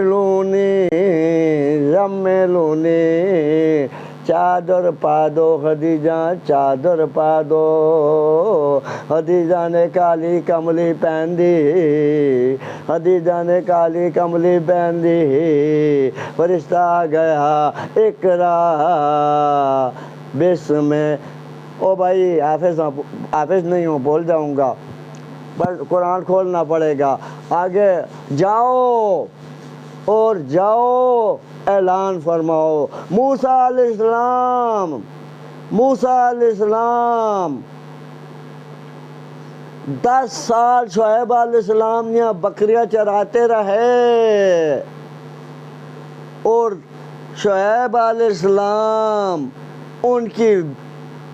لونی رمے لونی چادر پا دو خدیجہ چادر پا دو خدیجہ نے کالی کملی پہن دی خدیجہ نے کالی کملی پہن دی فرشتہ آ گیا اقرا بسم او بھائی حافظ نہیں ہوں بول جاؤں گا پر قرآن کھولنا پڑے گا آگے جاؤ اور جاؤ اعلان فرماؤ موسیٰ علیہ السلام 10 سال شعیب علیہ السلام نے بکریاں چراتے رہے اور شعیب علیہ السلام ان کی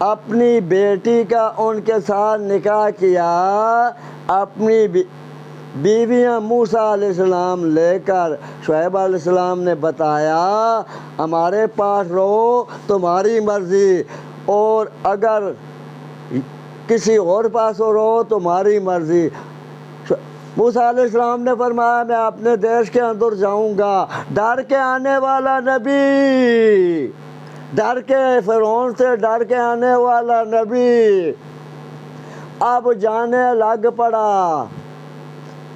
اپنی بیٹی کا ان کے ساتھ نکاح کیا اپنی بیویاں موسیٰ علیہ السلام لے کر شعیب علیہ السلام نے بتایا ہمارے پاس رہو تمہاری مرضی اور اگر کسی اور پاس رہو تمہاری مرضی موسیٰ علیہ السلام نے فرمایا میں اپنے دیش کے اندر جاؤں گا ڈر کے آنے والا نبی ڈر کے فرعون سے ڈر کے آنے والا نبی اب جانے لگ پڑا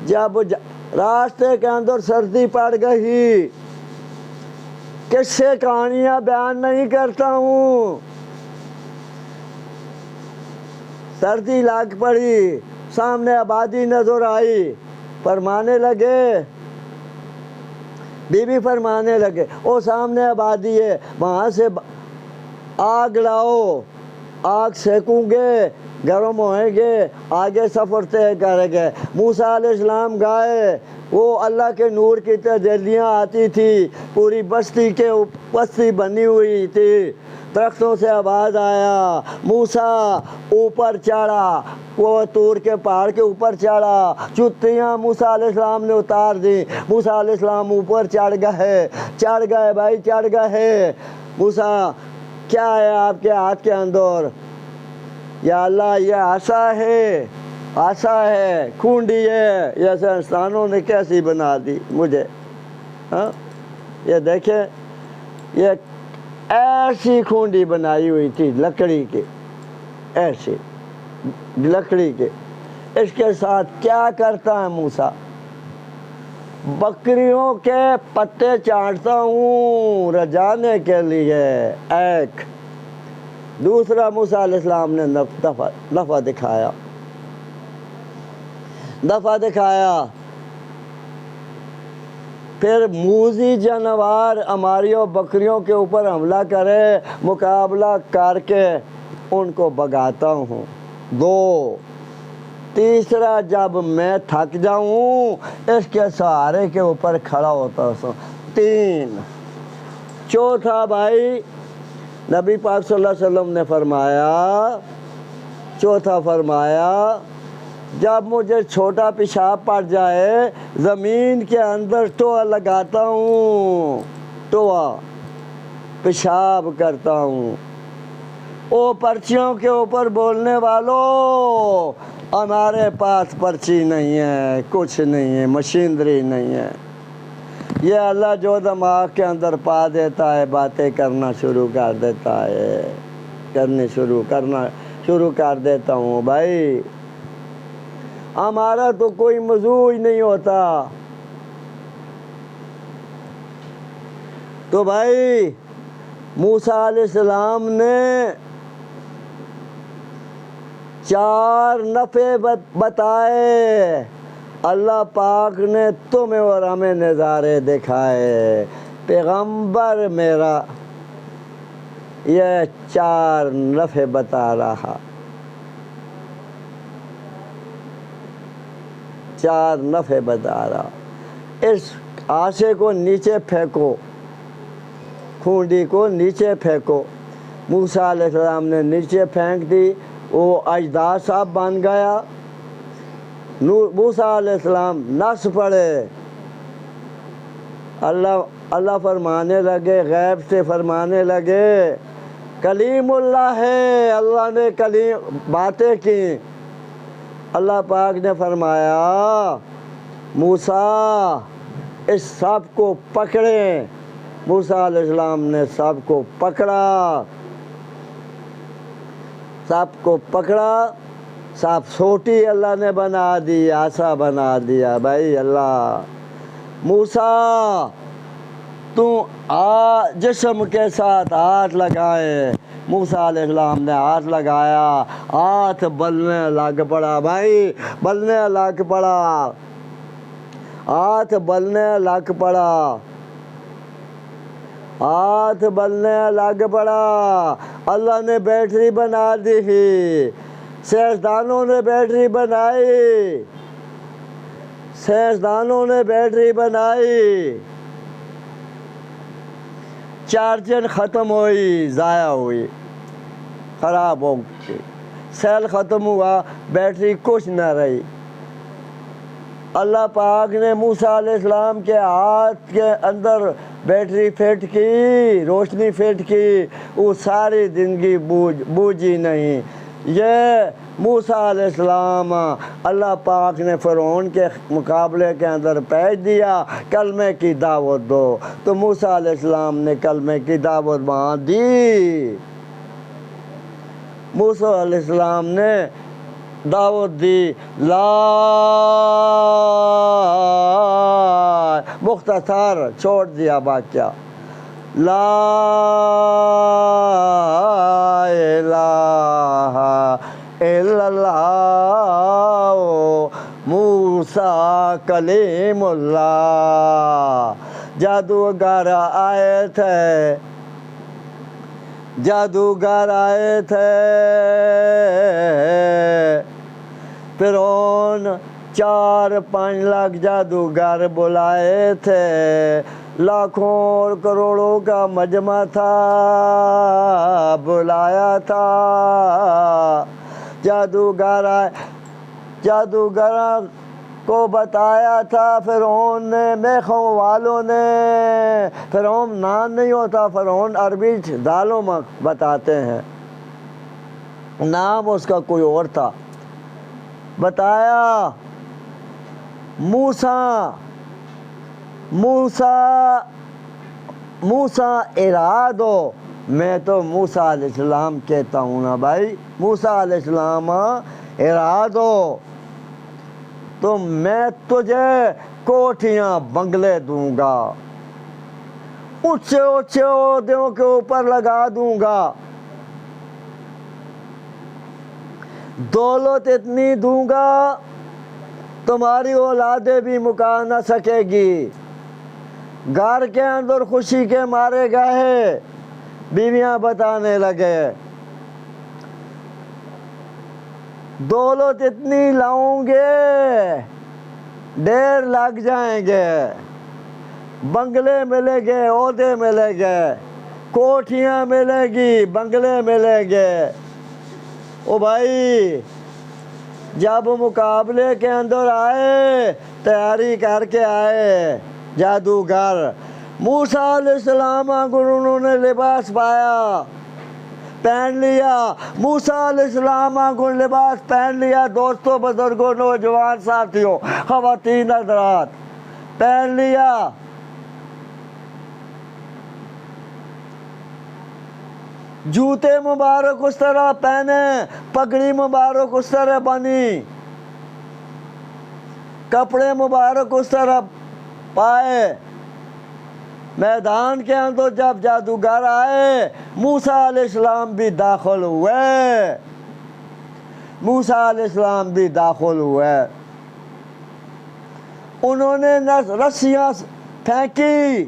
جب راستے کے اندر سردی پڑ گئی کس سے کہانیاں بیان نہیں کرتا ہوں سردی لگ پڑی سامنے آبادی نظر آئی فرمانے لگے بی بی فرمانے لگے او سامنے آبادی ہے وہاں سے آگ لاؤ آگ سیکوں گے گرم ہوئیں گے آگے سفر طے کریں گے موسیٰ علیہ السلام گئے وہ اللہ کے نور کی تجلیاں آتی تھی پوری بستی بنی ہوئی تھی درختوں سے آواز آیا موسیٰ اوپر چڑھا وہ طور کے پہاڑ کے اوپر چڑھا جوتیاں موسیٰ علیہ السلام نے اتار دی موسیٰ علیہ السلام اوپر چڑھ گئے بھائی چڑھ گئے موسیٰ کیا ہے آپ کے ہاتھ کے اندر یا اللہ یہ آسا ہے کھونڈی ہے یہ سائنسدانوں نے کیسی بنا دی مجھے ہاں یہ دیکھیں یہ ایسی کھونڈی بنائی ہوئی تھی لکڑی کی ایسی لکڑی کے اس کے ساتھ کیا کرتا ہے موسیٰ بکریوں کے پتے چاٹتا ہوں رجانے کے لیے ایک دوسرا موسیٰ علیہ السلام نے دفعہ دکھایا پھر موذی جانور ہماری بکریوں کے اوپر حملہ کرے مقابلہ کر کے ان کو بھگاتا ہوں 2 تیسرا جب میں تھک جاؤں اس کے سہارے کے اوپر کھڑا ہوتا ہوں 3 چوتھا بھائی نبی پاک صلی اللہ علیہ وسلم نے فرمایا جب مجھے چھوٹا پیشاب پڑ جائے زمین کے اندر ٹوہ لگاتا ہوں ٹوہ پیشاب کرتا ہوں او پرچیوں کے اوپر بولنے والوں ہمارے پاس پرچی نہیں ہے کچھ نہیں ہے مشینری نہیں ہے یہ اللہ جو دماغ کے اندر پا دیتا ہے باتیں کرنا شروع کر دیتا ہے کرنا شروع کر دیتا ہوں بھائی ہمارا تو کوئی موضوع ہی نہیں ہوتا تو بھائی موسیٰ علیہ السلام نے 4 نفع بتائے اللہ پاک نے تمہیں اور ہمیں نظارے دکھائے پیغمبر میرا یہ 4 نفع بتا رہا 4 نفع بتا رہا اس آسے کو نیچے پھینکو کھونڈی کو نیچے پھینکو موسیٰ علیہ السلام نے نیچے پھینک دی وہ اجداث صاحب بن گیا موسیٰ علیہ السلام نس پڑے اللہ فرمانے لگے غیب سے فرمانے لگے کلیم اللہ ہے اللہ نے باتیں کی اللہ پاک نے فرمایا موسیٰ اس سانپ کو پکڑیں۔ موسیٰ علیہ السلام نے سانپ کو پکڑا، سانپ کو پکڑا، سانپ سوٹی اللہ نے بنا دی، عصا بنا دیا۔ بھائی اللہ، موسیٰ تو جسم کے ساتھ ہاتھ لگائے۔ موسیٰ علیہ السلام نے ہاتھ لگایا، ہاتھ بلنے لگ پڑا۔ بھائی بلنے لگ پڑا، ہاتھ بلنے لگ پڑا، ہاتھ بلنے لگ پڑا۔ اللہ نے بیٹری بنا دی، سائنسدانوں نے بیٹری بنائی، سائنسدانوں نے بیٹری بنائی، چارجر ختم ہوئی، ضائع ہوئی، خراب ہو گئی، سیل ختم ہوا، بیٹری کچھ نہ رہی۔ اللہ پاک نے موسیٰ علیہ السلام کے ہاتھ کے اندر بیٹری فٹ کی، روشنی فٹ کی، وہ ساری زندگی بوجھی نہیں۔ یہ موسیٰ علیہ السلام اللہ پاک نے فرعون کے مقابلے کے اندر بھیج دیا، کلمے کی دعوت دو، تو موسیٰ علیہ السلام نے کلمے کی دعوت وہاں دی۔ موسیٰ علیہ السلام نے دعوت دی، لا مختصر چھوڑ دیا واقعہ، لا الہ الا اللہ موسیٰ کلیم اللہ۔ جادوگر آئے تھے، جادوگر آئے تھے، فرعون 4-5 لاکھ جادوگر بلائے تھے، لاکھوں اور کروڑوں کا مجمع تھا، بلایا تھا۔ جادوگر کو بتایا تھا فرعون نے، میخوں والوں نے۔ فرعون نام نہیں ہوتا، فرعون عربی دالوں میں بتاتے ہیں، نام اس کا کوئی اور تھا۔ بتایا موسیٰ ارادو، میں تو موسیٰ علیہ السلام کہتا ہوں نا بھائی، موسیٰ علیہ السلام ارادو، تو میں تجھے کوٹھیاں بنگلے دوں گا، اونچے اونچے عہدوں کے اوپر لگا دوں گا، دولت اتنی دوں گا تمہاری اولادیں بھی مکا نہ سکے گی۔ گھر کے اندر خوشی کے مارے گئے، بیویاں بتانے لگے، دولت اتنی لاؤں گے، ڈیر لگ جائیں گے، بنگلے ملیں گے، عہدے ملیں گے، کوٹھیاں ملیں گی، بنگلے ملیں گے۔ او بھائی جب مقابلے کے اندر آئے، تیاری کر کے آئے جادوگر، موسیٰ علیہ السلام کو انہوں نے لباس پایا، پہن لیا، موسیٰ علیہ السلام کو لباس پہن لیا۔ دوستوں، بزرگوں، نوجوان ساتھیوں، خواتین حضرات، پہن لیا۔ جوتے مبارک اس طرح پہنے، پگڑی مبارک اس طرح بنی، کپڑے مبارک اس طرح پائے۔ میدان کے اندر جب جادوگر آئے، موسیٰ علیہ السلام بھی داخل ہوئے، موسیٰ علیہ السلام بھی داخل ہوئے۔ انہوں نے رسیاں پھینکی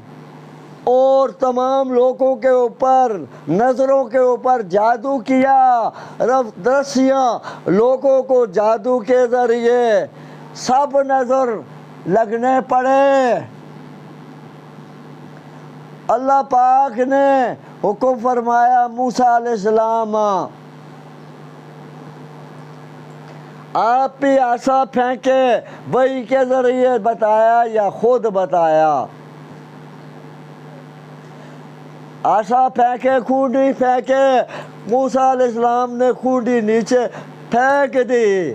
اور تمام لوگوں کے اوپر، نظروں کے اوپر جادو کیا۔ رسیاں لوگوں کو جادو کے ذریعے سب نظر لگنے پڑے۔ اللہ پاک نے حکم فرمایا موسیٰ علیہ السلام، آپ بھی عصا پھینکے، وحی کے ذریعے بتایا یا خود بتایا؟ عصا پھینکے، کھونڈی پھینکے، موسیٰ علیہ السلام نے کھونڈی نیچے پھینک دی،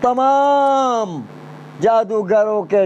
تمام جادوگروں کے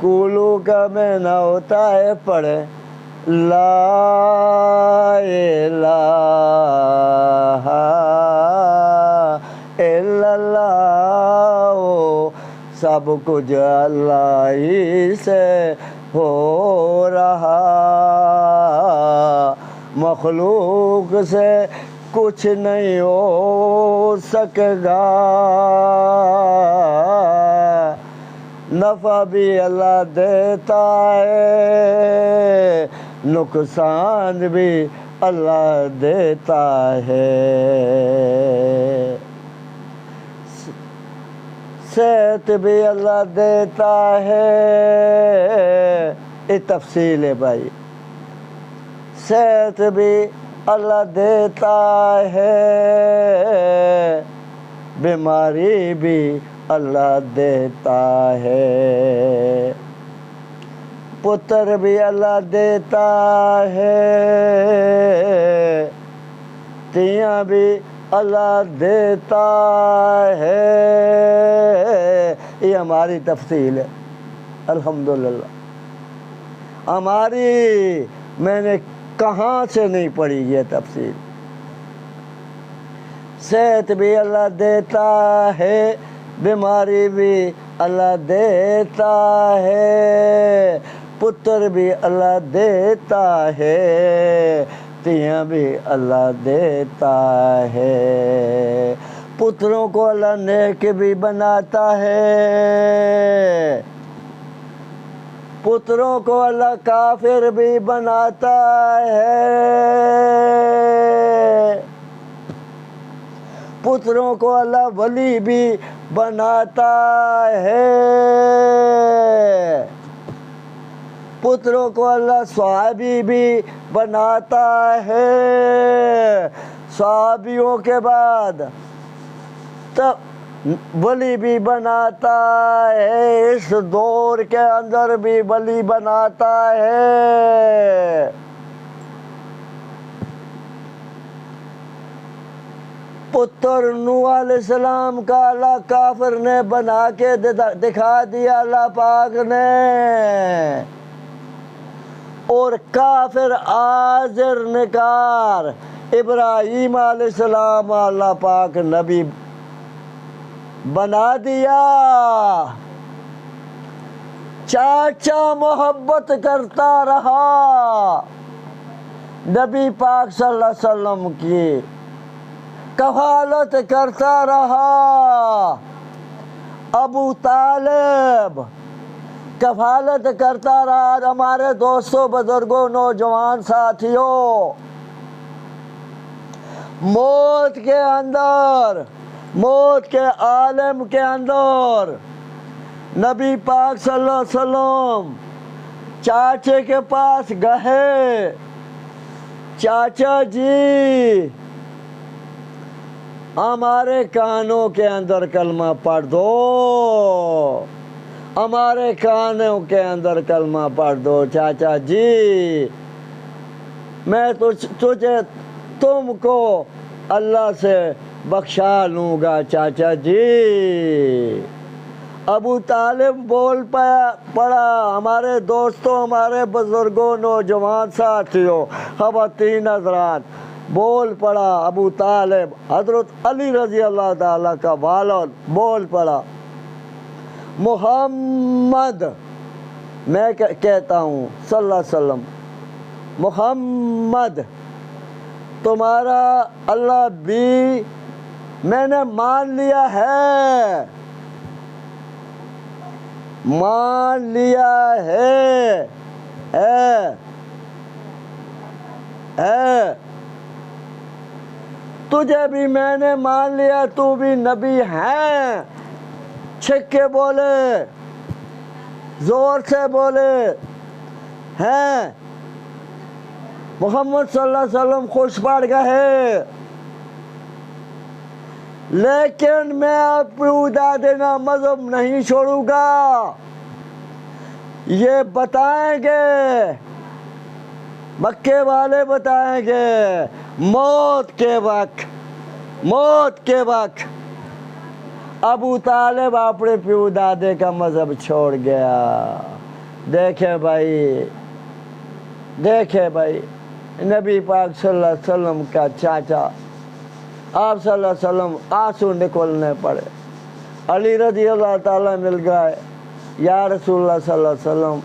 کولو کا میں نہ ہوتا ہے پڑھے لا الہ الا اللہ، سب کچھ اللہ ہی سے ہو رہا، مخلوق سے کچھ نہیں ہو سکے گا، نفع بھی اللہ دیتا ہے، نقصان بھی اللہ دیتا ہے، صحت بھی اللہ دیتا ہے، یہ تفصیل ہے بھائی، صحت بھی اللہ دیتا ہے، بیماری بھی اللہ دیتا ہے، پتر بھی اللہ دیتا ہے، تیاں بھی اللہ دیتا ہے، یہ ہماری تفصیل ہے الحمدللہ، ہماری میں نے کہاں سے نہیں پڑھی یہ تفصیل، صحت بھی اللہ دیتا ہے، بیماری بھی اللہ دیتا ہے، پتر بھی اللہ دیتا ہے، تیاں بھی اللہ دیتا ہے، پتروں کو اللہ نیک بھی بناتا ہے، پتروں کو اللہ کافر بھی بناتا ہے، پتروں کو اللہ ولی بھی بناتا ہے، پتروں کو اللہ صحابی بھی بناتا ہے، صحابیوں کے بعد تب ولی بھی بناتا ہے، اس دور کے اندر بھی ولی بناتا ہے، پتر نوح علیہ السلام کا اللہ کافر نے بنا کے دکھا دیا اللہ پاک نے، اور کافر آزر نکار ابراہیم علیہ السلام اللہ پاک نبی بنا دیا، چاچا محبت کرتا رہا نبی پاک صلی اللہ علیہ وسلم کی، کفالت کرتا رہا ابو طالب، کفالت کرتا رہا ہمارے دوستوں بزرگوں نوجوان ساتھیوں، موت کے اندر، موت کے عالم کے اندر نبی پاک صلی اللہ علیہ وسلم چاچے کے پاس گئے، چاچا جی ہمارے کانوں کے اندر کلمہ پڑھ دو، ہمارے کانوں کے اندر کلمہ پڑھ دو چاچا جی، میں تجھے تم کو اللہ سے بخشا لوں گا چاچا جی، ابو طالب بول پڑا، ہمارے دوستوں، ہمارے بزرگوں، نوجوان ساتھیوں، خواتین حضرات، بول پڑا ابو طالب حضرت علی رضی اللہ تعالیٰ کا والد، بول پڑا محمد، میں کہتا ہوں صلی اللہ علیہ وسلم، محمد تمہارا اللہ بھی میں نے مان لیا ہے، مان لیا ہے، ہے، تجھے بھی میں نے مان لیا، تو بھی نبی ہے۔ چھک کے بولے، زور سے بولے ہیں۔ محمد صلی اللہ علیہ وسلم خوش پڑ گئے، لیکن میں آپ کو دینا مذہب نہیں چھوڑوں گا۔ یہ بتائیں گے، مکے والے بتائیں گے، موت کے وقت ابو طالب اپنے پیو دادے کا مذہب چھوڑ گیا۔ دیکھیں بھائی، نبی پاک صلی اللہ علیہ وسلم کا چاچا، آپ صلی اللہ علیہ وسلم آنسو نکلنے پڑے۔ علی رضی اللہ تعالیٰ مل گئے، یا رسول اللہ صلی اللہ علیہ وسلم،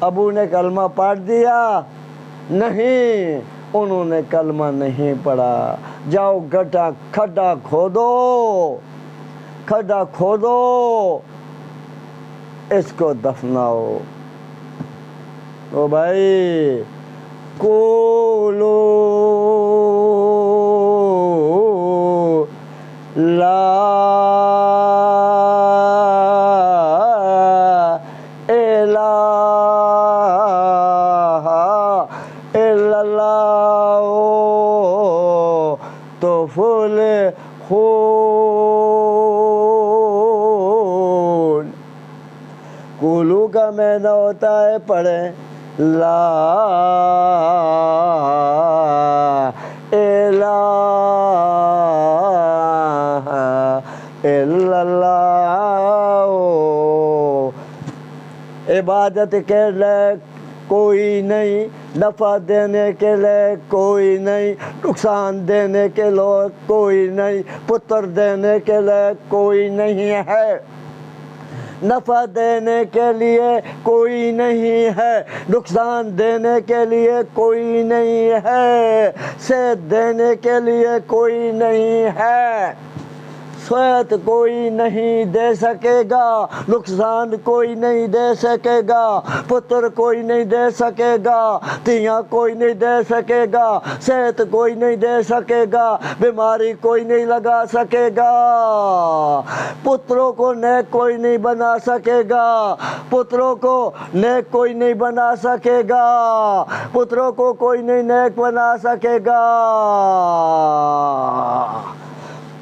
ابو نے کلمہ پڑھ دیا؟ نہیں، انہوں نے کلمہ نہیں پڑھا۔ جاؤ کھڈا کھودو، اس کو دفناؤ۔ او بھائی، قولوا لا الہ الا اللہ تفلحون۔ قولو کا معنی ہوتا ہے پڑھیں، لا الہ الا اللہ۔ عبادت کے لئے کوئی نہیں، نفع دینے کے لئے کوئی نہیں، نقصان دینے کے لئے کوئی نہیں، پتر دینے کے لئے کوئی نہیں ہے، نفع دینے کے لیے کوئی نہیں ہے، نقصان دینے کے لیے کوئی نہیں ہے، صحت دینے کے لیے کوئی نہیں ہے۔ صحت کوئی نہیں دے سکے گا، نقصان کوئی نہیں دے سکے گا، پتر کوئی نہیں دے سکے گا، تیاں کوئی نہیں دے سکے گا، صحت کوئی نہیں دے سکے گا، بیماری کوئی نہیں لگا سکے گا، پتروں کو نیک کوئی نہیں بنا سکے گا، پتروں کو نیک کوئی نہیں بنا سکے گا، پتروں کو کوئی نہیں نیک بنا سکے گا،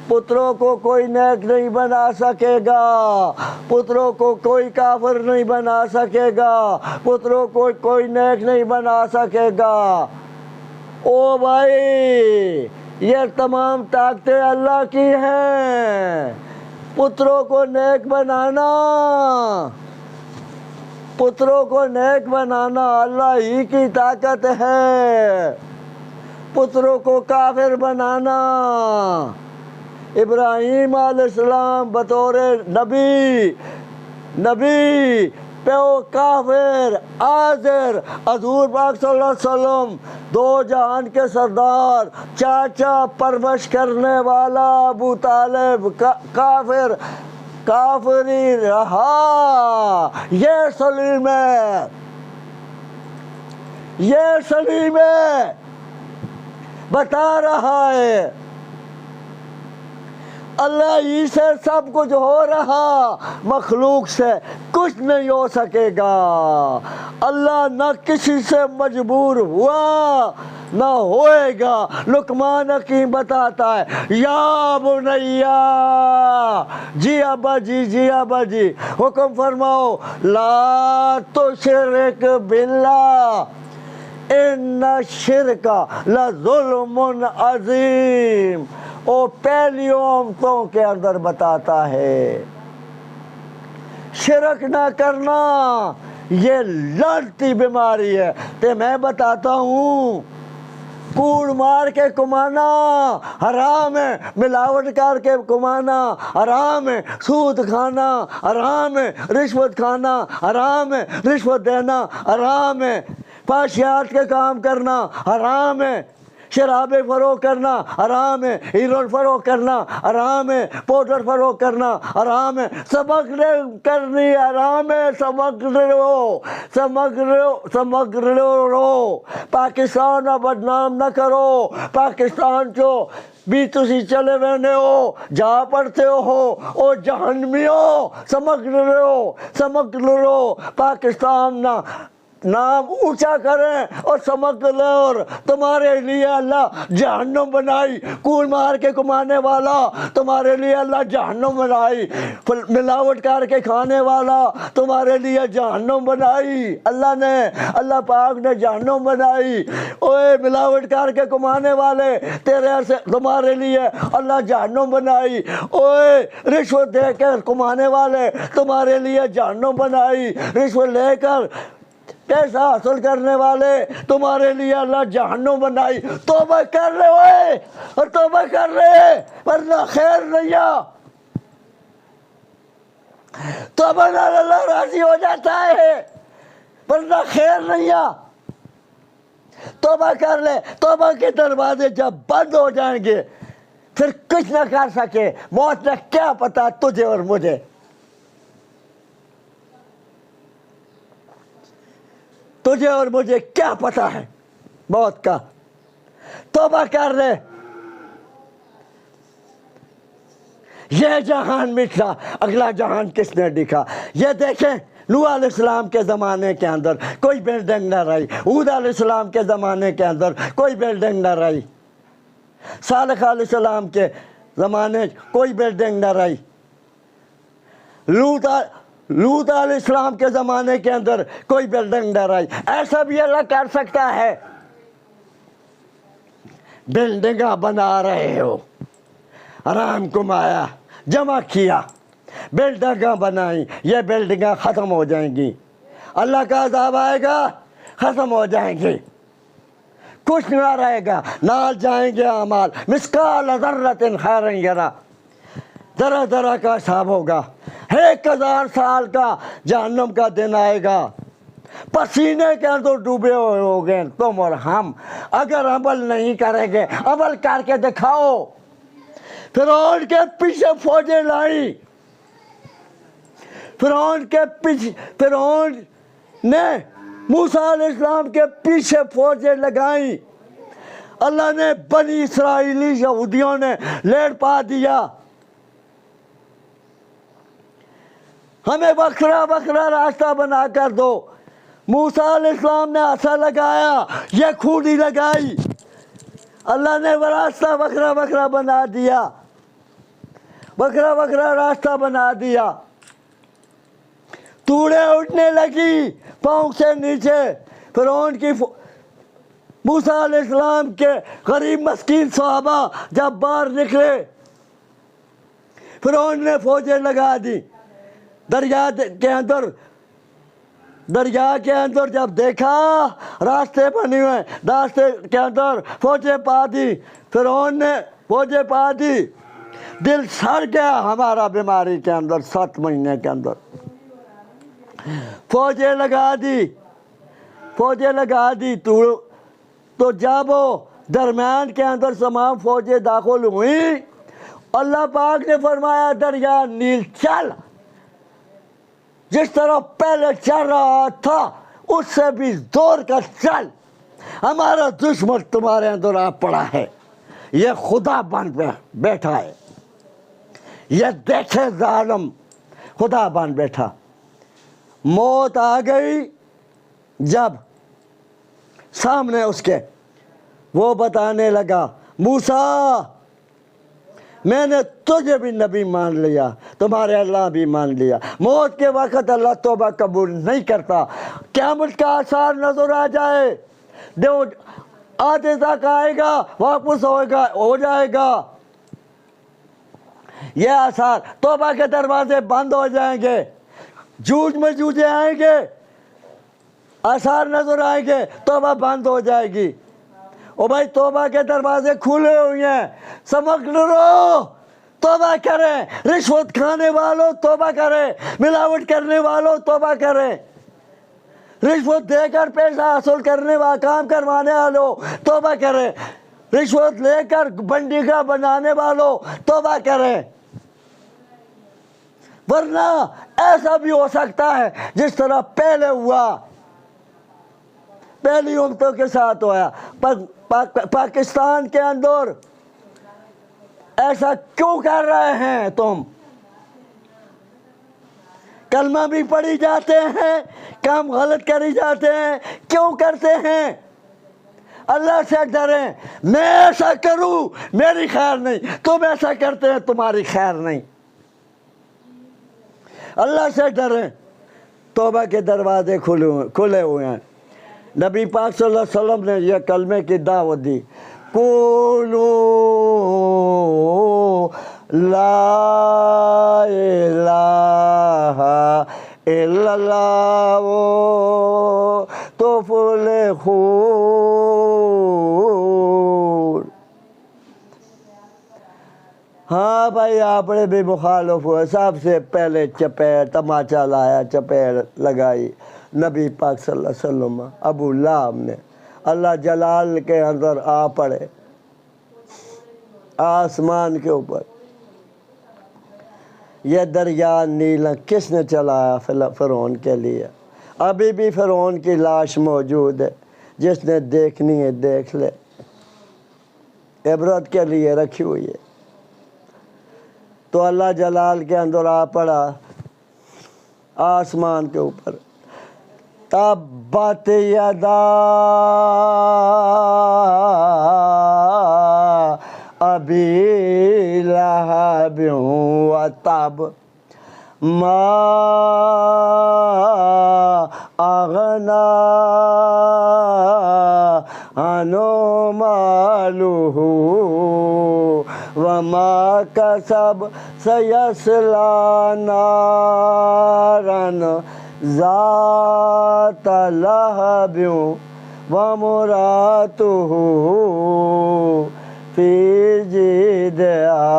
پتروں کو کوئی نیک نہیں بنا سکے گا، پتروں کو کوئی کافر نہیں بنا سکے گا، پتروں کو کوئی نیک نہیں بنا سکے گا۔ او بھائی، یہ تمام طاقتیں اللہ کی ہیں۔ پتروں کو نیک بنانا، پتروں کو نیک بنانا اللہ ہی کی طاقت ہے، پتروں کو کافر بنانا۔ ابراہیم علیہ السلام بطور نبی پیو کافر آزر، حضور پاک صلی اللہ علیہ وسلم دو جہان کے سردار، چاچا پرورش کرنے والا ابو طالب کافری رہا۔ یہ سلیم ہے، بتا رہا ہے اللہ ہی سے سب کچھ ہو رہا، مخلوق سے کچھ نہیں ہو سکے گا۔ اللہ نہ کسی سے مجبور ہوا نہ ہوئے گا۔ لقمان حکیم بتاتا ہے، یا بنیا، جی ابا جی حکم فرماؤ، لا تشرک باللہ ان الشرک لظلم عظیم۔ وہ پہلی امتوں کے اندر بتاتا ہے شرک نہ کرنا یہ لڑتی بیماری ہے۔ تو میں بتاتا ہوں، کوڑ مار کے کمانا حرام ہے، ملاوٹ کر کے کمانا حرام ہے، سود کھانا حرام ہے، رشوت کھانا حرام ہے، رشوت دینا حرام ہے، فحشیات کے کام کرنا حرام ہے، شرابیں فروخت کرنا حرام ہے، ہیروئن فروخت کرنا حرام ہے، پاؤڈر فروخت کرنا حرام ہے، سمگلنگ کرنی حرام ہے، سمگلو رو پاکستان کا بدنام نہ کرو۔ پاکستان جو بھی تسی چلے رہنے ہو، جہاں پڑھتے ہو او جہنمی ہو، سمجھ لو پاکستان نہ نام اونچا کریں اور سمجھ لو، اور تمہارے لیے اللہ جہنم بنائی، کول مار کے کمانے والا تمہارے لیے اللہ جہنم بنائی، ملاوٹ کر کے کھانے والا تمہارے لیے جہنم بنائی، اللہ پاک نے جہنم بنائی۔ اوے ملاوٹ کر کے کمانے والے تمہارے لیے اللہ جہنم بنائی، اوے رشوت دے کر کمانے والے تمہارے لیے جہنم بنائی، رشوت لے کر پیسہ حاصل کرنے والے تمہارے لیے اللہ جہنم بنائی۔ توبہ کر لے ہوئے اور توبہ کر لے ورنہ خیر نہیں ہے، توبہ نہ اللہ راضی ہو جاتا ہے ورنہ خیر نہیں ہے۔ توبہ کر لے، توبہ کے دروازے جب بند ہو جائیں گے پھر کچھ نہ کر سکے، موت نے کیا پتا تجھے اور مجھے۔ تجھے اور مجھے کیا پتا ہے موت کا؟ توبہ کر لے۔ یہ جہان مٹا، اگلا جہان کس نے لکھا؟ یہ دیکھیں نوح علیہ السلام کے زمانے کے اندر کوئی بلڈنگ نہ رہی، ہود علیہ السلام کے زمانے کے اندر کوئی بلڈنگ نہ رہی، صالح علیہ السلام کے زمانے کوئی بلڈنگ نہ رہی، لوط علیہ السلام کے زمانے کے اندر کوئی بلڈنگ نہ رہی۔ ایسا بھی اللہ کر سکتا ہے؟ بلڈنگاں بنا رہے ہو، حرام کمایا، جمع کیا، بلڈنگاں بنائیں، یہ بلڈنگاں ختم ہو جائیں گی، اللہ کا عذاب آئے گا، ختم ہو جائیں گی، کچھ نہ رہے گا، نال جائیں گے اعمال، مثقال ذرۃ خیرا یرا، ذرا ذرا کا حساب ہوگا، 1000 سال کا جہنم کا دن آئے گا، پسینے کے اندر ڈوبے ہوئے ہوگے تم اور ہم، اگر عمل نہیں کریں گے، عمل کر کے دکھاؤ۔ فرعون کے پیچھے فوجیں لائیں، فرعون نے موسیٰ علیہ السلام کے پیچھے فوجیں لگائیں، اللہ نے بنی اسرائیلی یہودیوں نے لیڑ پا دیا، ہمیں بکھرا راستہ بنا کر دو۔ موسیٰ علیہ السلام نے عصا لگایا، یہ کھوڑی لگائی، اللہ نے وہ راستہ بکھرا بنا دیا، بکھرا راستہ بنا دیا، توڑیں اٹھنے لگی پاؤں سے نیچے۔ فرعون کی موسیٰ علیہ السلام کے غریب مسکین صحابہ جب باہر نکلے، فرعون نے فوجیں لگا دی دریا کے اندر، جب دیکھا راستے بنے ہوئے، راستے کے اندر فوجیں پا دی، فرعون نے فوجیں پا دی، دل سڑ گیا ہمارا بیماری کے اندر، 7 مہینے کے اندر فوجیں لگا دی تو جب وہ درمیان کے اندر تمام فوجیں داخل ہوئیں، اللہ پاک نے فرمایا دریا نیل چل، جس طرح پہلے چل رہا تھا اس سے بھی زور کا چل، ہمارا دشمن تمہارے اندر آ پڑا ہے، یہ خدا بن بیٹھا ہے، یہ دیکھے ظالم خدا بن بیٹھا۔ موت آ گئی جب سامنے اس کے، وہ بتانے لگا موسیٰ میں نے تجھے بھی نبی مان لیا، تمہارے اللہ بھی مان لیا۔ موت کے وقت اللہ توبہ قبول نہیں کرتا، قیامت کا آثار نظر آ جائے، آدھے تک آئے گا، واپس ہو جائے گا، یہ آثار، توبہ کے دروازے بند ہو جائیں گے، جوجھ میں جوجھے آئیں گے، آثار نظر آئیں گے، توبہ بند ہو جائے گی۔ او بھائی توبہ کے دروازے کھلے ہوئے ہیں، سمجھ لو، توبہ کریں، رشوت کھانے والوں توبہ کریں، ملاوٹ کرنے والوں توبہ کریں، رشوت دے کر پیسہ حاصل کرنے والا کام کروانے والوں توبہ کریں، رشوت لے کر بنڈی کا بنانے والوں توبہ کریں، ورنہ ایسا بھی ہو سکتا ہے جس طرح پہلے ہوا، پہلی امتوں کے ساتھ ہوا۔ پاکستان کے اندر ایسا کیوں کر رہے ہیں تم؟ کلمہ بھی پڑھی جاتے ہیں، کام غلط کری جاتے ہیں، کیوں کرتے ہیں؟ اللہ سے ڈریں، میں ایسا کروں میری خیر نہیں، تم ایسا کرتے ہیں تمہاری خیر نہیں۔ اللہ سے ڈریں، توبہ کے دروازے کھلے ہوئے ہیں۔ نبی پاک صلی اللہ علیہ وسلم نے یہ کلمے کی دعوت دی، قولوا لا الہ الا اللہ تفلحون۔ ہاں بھائی، آپ نے بھی مخالف ہوئے، سب سے پہلے چپیڑ تماچا لایا، چپیڑ لگائی نبی پاک صلی اللہ علیہ وسلم۔ ابو لہب نے اللہ جلال کے اندر آ پڑے آسمان کے اوپر۔ یہ دریا نیلا کس نے چلایا؟ فرعون کے لیے۔ ابھی بھی فرعون کی لاش موجود ہے، جس نے دیکھنی ہے دیکھ لے، عبرت کے لیے رکھی ہوئی ہے۔ تو اللہ جلال کے اندر آ پڑا آسمان کے اوپر، تبت یدا ابی لہب وتب ما اغنی عنہ مالہ وما کسب سیصلی نارا ذات لہب وامرأتہ فی جیدہا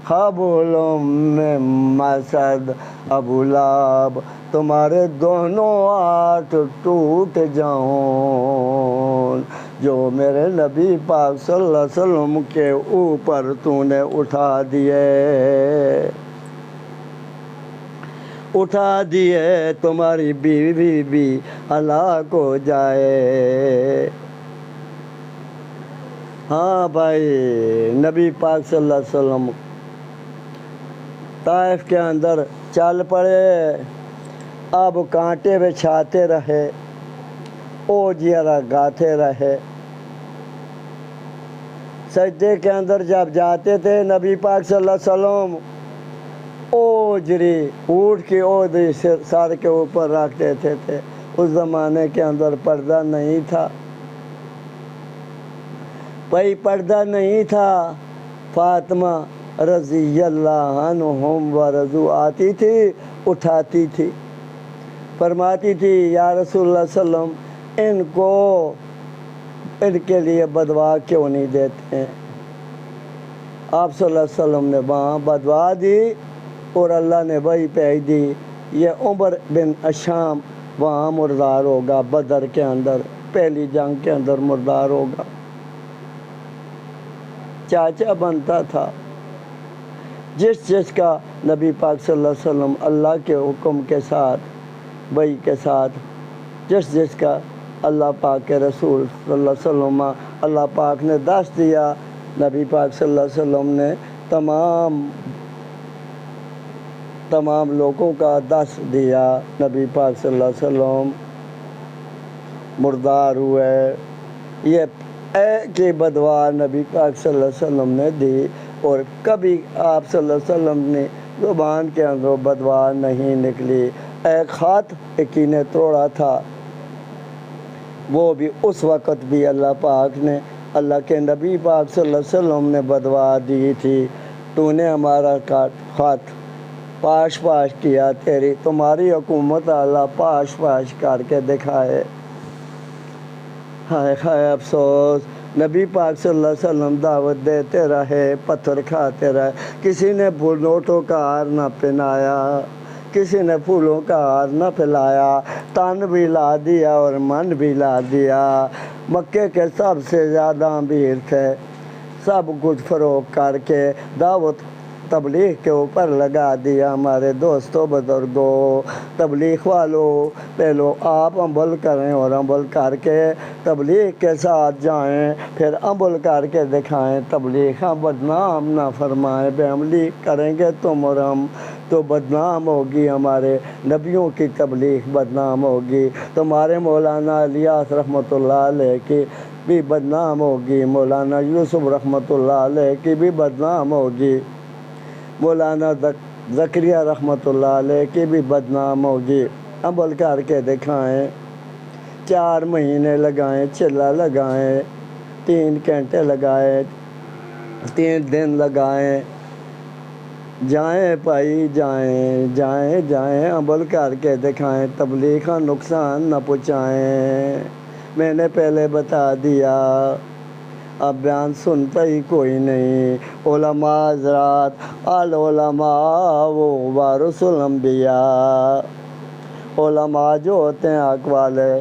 حبل من مسد۔ ابو لہب، تمہارے دونوں ہاتھ ٹوٹ جاؤں جو میرے نبی پاک صلی اللہ علیہ وسلم کے اوپر تو نے اٹھا دیے، تمہاری بیوی بھی ہلاک ہو جائے۔ ہاں بھائی، نبی پاک صلی اللہ علیہ وسلم طائف کے اندر چل پڑے، اب کانٹے بچھاتے رہے، اوجیرا گاتے رہے۔ سجدے کے اندر جب جاتے تھے نبی پاک صلی اللہ علیہ وسلم اوجری اونٹ کی اوجری سر کے اوپر رکھ دیتے تھے۔ اس زمانے کے اندر پردہ نہیں تھا، بھائی پردہ نہیں تھا۔ فاطمہ رضی اللہ عنہم ورضوا آتی تھی، اٹھاتی تھی، فرماتی تھی یا رسول اللہ صلی اللہ علیہ وسلم ان کے لیے بدوا کیوں نہیں دیتے ہیں؟ آپ صلی اللہ علیہ وسلم نے وہاں بدوا دی اور اللہ نے وحی بھیج دی، یہ عمر بن اشام وہاں مردار ہوگا، بدر کے اندر پہلی جنگ کے اندر مردار ہوگا۔ چاچا بنتا تھا، جس کا نبی پاک صلی اللہ علیہ وسلم اللہ کے حکم کے ساتھ وحی کے ساتھ جس کا اللہ پاک کے رسول صلی اللہ علیہ وسلم اللہ پاک نے دس دیا، نبی پاک صلی اللہ علیہ وسلم نے تمام لوگوں کا دس دیا۔ نبی پاک صلی اللہ علیہ وسلم مردار ہوئے۔ یہ ایک ہی بدوا نبی پاک صلی اللہ علیہ وسلم نے دی، اور کبھی آپ صلی اللہ علیہ وسلم نے زبان کے اندر بدوا نہیں نکلی۔ ایک ہاتھ ایک نے توڑا تھا، وہ بھی اس وقت بھی اللہ پاک نے، اللہ کے نبی پاک صلی اللہ علیہ وسلم نے بدوا دی تھی، تو نے ہمارا ہاتھ پاش کیا، تمہاری حکومت اللہ پاش کر کے دکھائے۔ ہائے ہائے افسوس، نبی پاک صلی اللہ علیہ وسلم دعوت دیتے رہے، پتھر کھاتے رہے، کسی نے نوٹوں کا ہار نہ پہنایا، کسی نے پھولوں کا ہار نہ پھیلایا، تن بھی لا دیا اور من بھی لا دیا۔ مکے کے سب سے زیادہ امیر تھے، سب کچھ فروغ کر کے دعوت تبلیغ کے اوپر لگا دیا۔ ہمارے دوستوں بزرگوں، تبلیغ والوں، پہلو آپ عمل کریں اور عمل کر کے تبلیغ کے ساتھ جائیں، پھر عمل کر کے دکھائیں، تبلیغ بدنام نہ فرمائیں۔ بے عملی کریں گے تم اور ہم تو بدنام ہوگی، ہمارے نبیوں کی تبلیغ بدنام ہوگی، تمہارے مولانا الیاس رحمۃ اللہ علیہ کی بھی بدنام ہوگی، مولانا یوسف رحمۃ اللہ علیہ کی بھی بدنام ہوگی، مولانا زکریہ رحمۃ اللہ علیہ کی بھی بدنام ہوگی۔ عمل کر کے دکھائیں، 4 مہینے لگائیں، چلہ لگائیں، 3 گھنٹے لگائیں، 3 دن لگائیں، جائیں بھائی جائیں جائیں جائیں، عمل کر کے دکھائیں، تبلیغ کا نقصان نہ پہنچائیں۔ میں نے پہلے بتا دیا، اب بیان سنتا ہی کوئی نہیں۔ علماء حضرات، العلماء ورث الانبیاء، علماء جو ہوتے ہیں حق والے،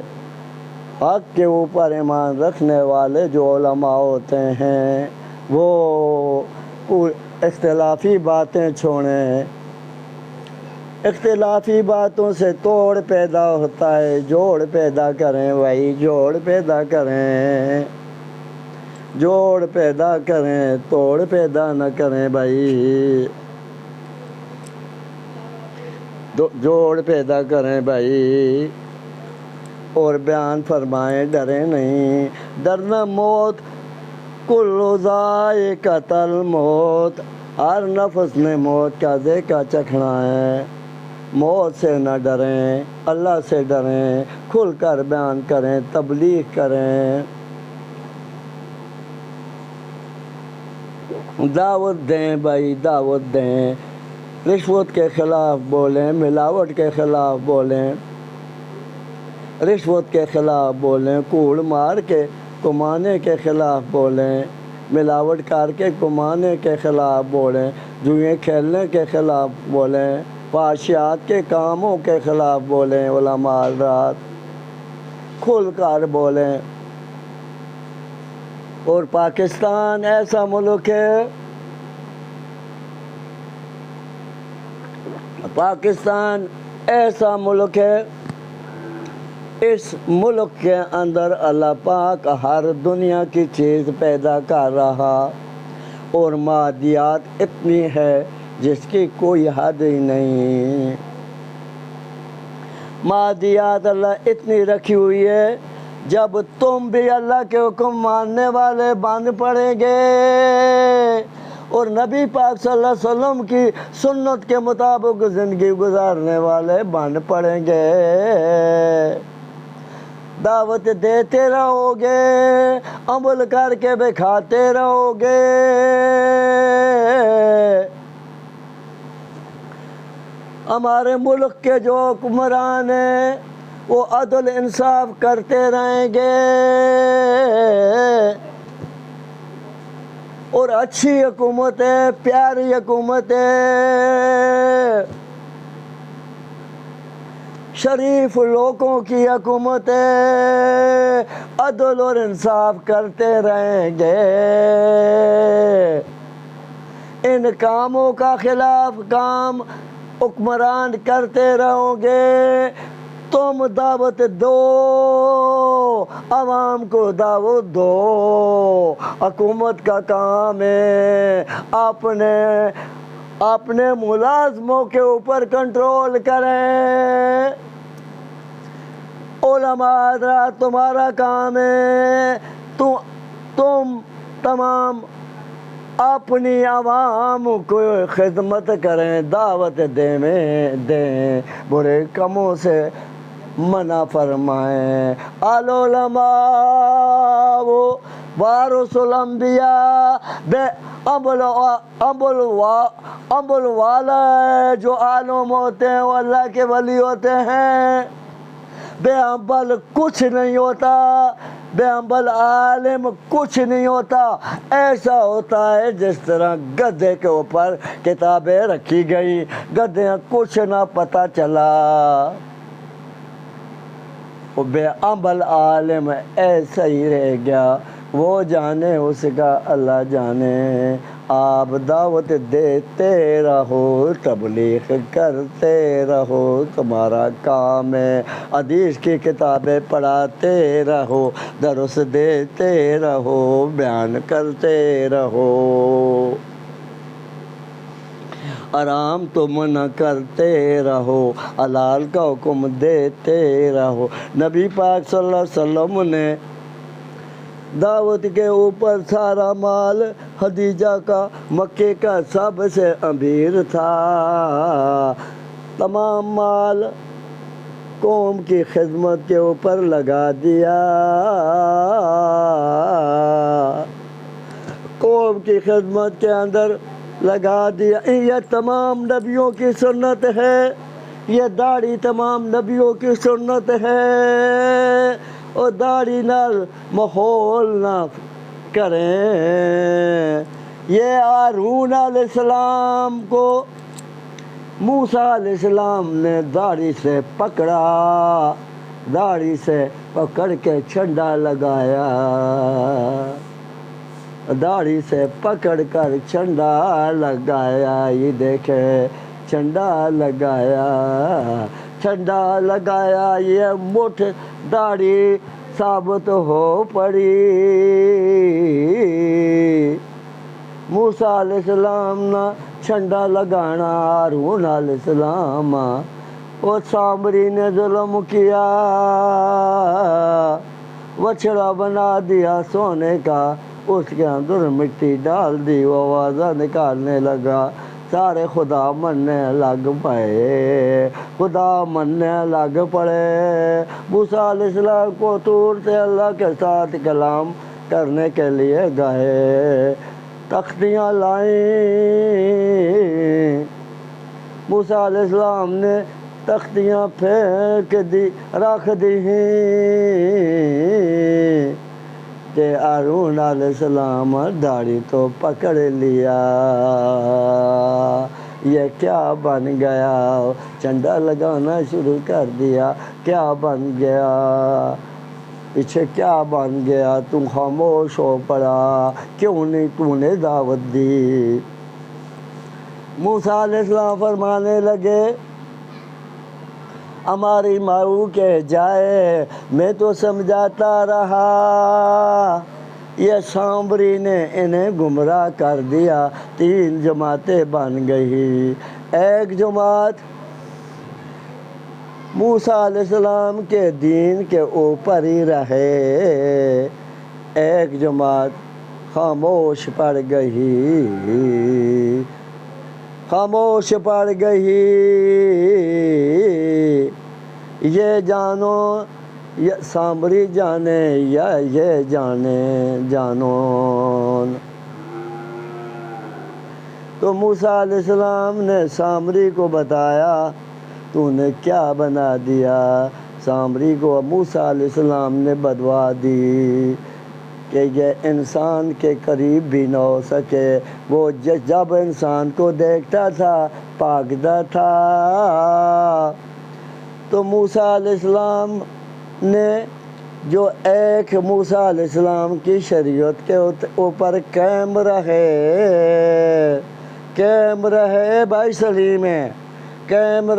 حق کے اوپر ایمان رکھنے والے جو علماء ہوتے ہیں، وہ اختلافی باتیں چھوڑیں۔ اختلافی باتوں سے توڑ پیدا ہوتا ہے، جوڑ پیدا کریں بھائی، جوڑ پیدا کریں، جوڑ پیدا کریں، توڑ پیدا نہ کریں بھائی، جوڑ پیدا کریں بھائی، اور بیان فرمائیں، ڈریں نہیں۔ ڈرنا موت، کل ذائقۃ الموت، ہر نفس نے موت کا ذائقہ چکھنا ہے۔ موت سے نہ ڈریں، اللہ سے ڈریں، کھل کر بیان کریں، تبلیغ کریں، دعوت دیں بھائی، دعوت دیں، رشوت کے خلاف بولیں، ملاوٹ کے خلاف بولیں، رشوت کے خلاف بولیں، کوڑ مار کے کمانے کے خلاف بولیں، ملاوٹ کر کے کمانے کے خلاف بولیں، جوئیں کھیلنے کے خلاف بولیں، فحشیات کے کاموں کے خلاف بولیں۔ علماء حضرات کھل کر بولیں۔ اور پاکستان ایسا ملک ہے، پاکستان ایسا ملک ہے، اس ملک کے اندر اللہ پاک ہر دنیا کی چیز پیدا کر رہا، اور مادیات اتنی ہے جس کی کوئی حد ہی نہیں۔ مادیات اللہ اتنی رکھی ہوئی ہے، جب تم بھی اللہ کے حکم ماننے والے بن پڑیں گے اور نبی پاک صلی اللہ علیہ وسلم کی سنت کے مطابق زندگی گزارنے والے بن پڑیں گے، دعوت دیتے رہو گے، عمل کر کے دکھاتے رہو گے، ہمارے ملک کے جو حکمران ہیں وہ عدل انصاف کرتے رہیں گے، اور اچھی حکومت ہے، پیاری حکومت ہے، شریف لوگوں کی حکومت ہے، عدل اور انصاف کرتے رہیں گے، ان کاموں کا خلاف کام حکمران کرتے رہو گے، تم دعوت دو، عوام کو دعوت دو، حکومت کا کام ہے اپنے ملازموں کے اوپر کنٹرول کریں۔ علماء حضرات تمہارا کام ہے، تم تمام اپنی عوام کو خدمت کریں، دعوت دیں، برے کاموں سے منع فرمائیں۔ العلماء ورث الانبیاء، بے عمل والا جو عالم ہوتے ہیں وہ اللہ کے ولی ہوتے ہیں، بے عمل کچھ نہیں ہوتا، بے عمل عالم کچھ نہیں ہوتا، ایسا ہوتا ہے جس طرح گدھے کے اوپر کتابیں رکھی گئی، گدھے کچھ نہ پتہ چلا، وہ بے عمل عالم ایسا ہی رہ گیا، وہ جانے اس کا اللہ جانے۔ آپ دعوت دیتے رہو، تبلیغ کرتے رہو، تمہارا کام ہے۔ حدیث کی کتابیں پڑھاتے رہو، درس دیتے رہو، بیان کرتے رہو، حرام تو منع کرتے رہو، حلال کا حکم دیتے رہو۔ نبی پاک صلی اللہ علیہ وسلم نے دعوت کے اوپر سارا مال خدیجہ کا مکے کا سب سے امیر تھا، تمام مال قوم کی خدمت کے اوپر لگا دیا، قوم کی خدمت کے اندر لگا دیا۔ یہ تمام نبیوں کی سنت ہے، یہ داڑھی تمام نبیوں کی سنت ہے، اور داڑھی نال ماحول نہ کریں۔ یہ ہارون علیہ السلام کو موسیٰ علیہ السلام نے داڑھی سے پکڑا، داڑھی سے پکڑ کے چھنڈا لگایا، داڑھی سے پکڑ کر چھنڈا لگایا، یہ دیکھے چھنڈا لگایا، چھنڈا لگایا، یہ مٹھ داڑھی ثابت ہو پڑی۔ موسیٰ علیہ السلام نا چھنڈا لگانا، ہارون علیہ السلام اور سامری نے ظلم کیا، وچھڑا بنا دیا سونے کا، اس کے اندر مٹی ڈال دی، وہ آوازہ نکالنے لگا، سارے خدا مننے لگ پڑے، خدا مننے لگ پڑے۔ موسیٰ علیہ السلام کو طور سے اللہ کے ساتھ کلام کرنے کے لیے گئے، تختیاں لائیں، موسیٰ علیہ السلام نے تختیاں پھینک دی، رکھ دی کہ ہارون علیہ السلام داڑھی تو پکڑ لیا، یہ کیا بن گیا؟ چنڈا لگانا شروع کر دیا، کیا بن گیا؟ پیچھے کیا بن گیا؟ تم خاموش ہو پڑا، کیوں نہیں تو نے دعوت دی؟ موسیٰ علیہ السلام فرمانے لگے، ہماری ماؤ کہہ جائے، میں تو سمجھاتا رہا، یہ سامری نے انہیں گمراہ کر دیا، 3 جماعتیں بن گئی، ایک جماعت موسیٰ علیہ السلام کے دین کے اوپر ہی رہے، ایک جماعت خاموش پڑ گئی، خاموش پڑ گئی۔ یہ جانو، یہ سامری جانے یا یہ جانے جانو۔ تو موسیٰ علیہ السلام نے سامری کو بتایا، تو نے کیا بنا دیا؟ سامری کو موسیٰ علیہ السلام نے بدوا دی کہ یہ انسان کے قریب بھی نہ ہو سکے، وہ جب انسان کو دیکھتا تھا بھاگتا تھا۔ تو موسیٰ علیہ السلام نے جو ایک موسیٰ علیہ السلام کی شریعت کے اوپر قائم رہے بھائی سلیم قائم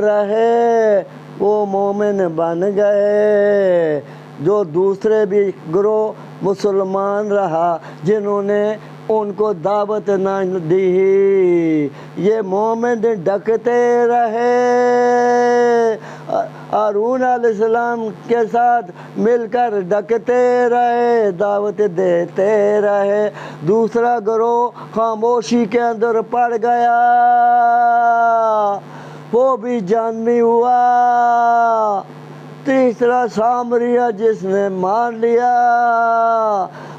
رہے، وہ مومن بن گئے۔ جو دوسرے بھی گروہ مسلمان رہا جنہوں نے ان کو دعوت نہ دی، یہ مومن ڈکتے رہے، ہارون علیہ السلام کے ساتھ مل کر ڈکتے رہے، دعوت دیتے رہے۔ دوسرا گروہ خاموشی کے اندر پڑ گیا، وہ بھی جانمی ہوا۔ تیسرا سامریہ جس نے مان لیا،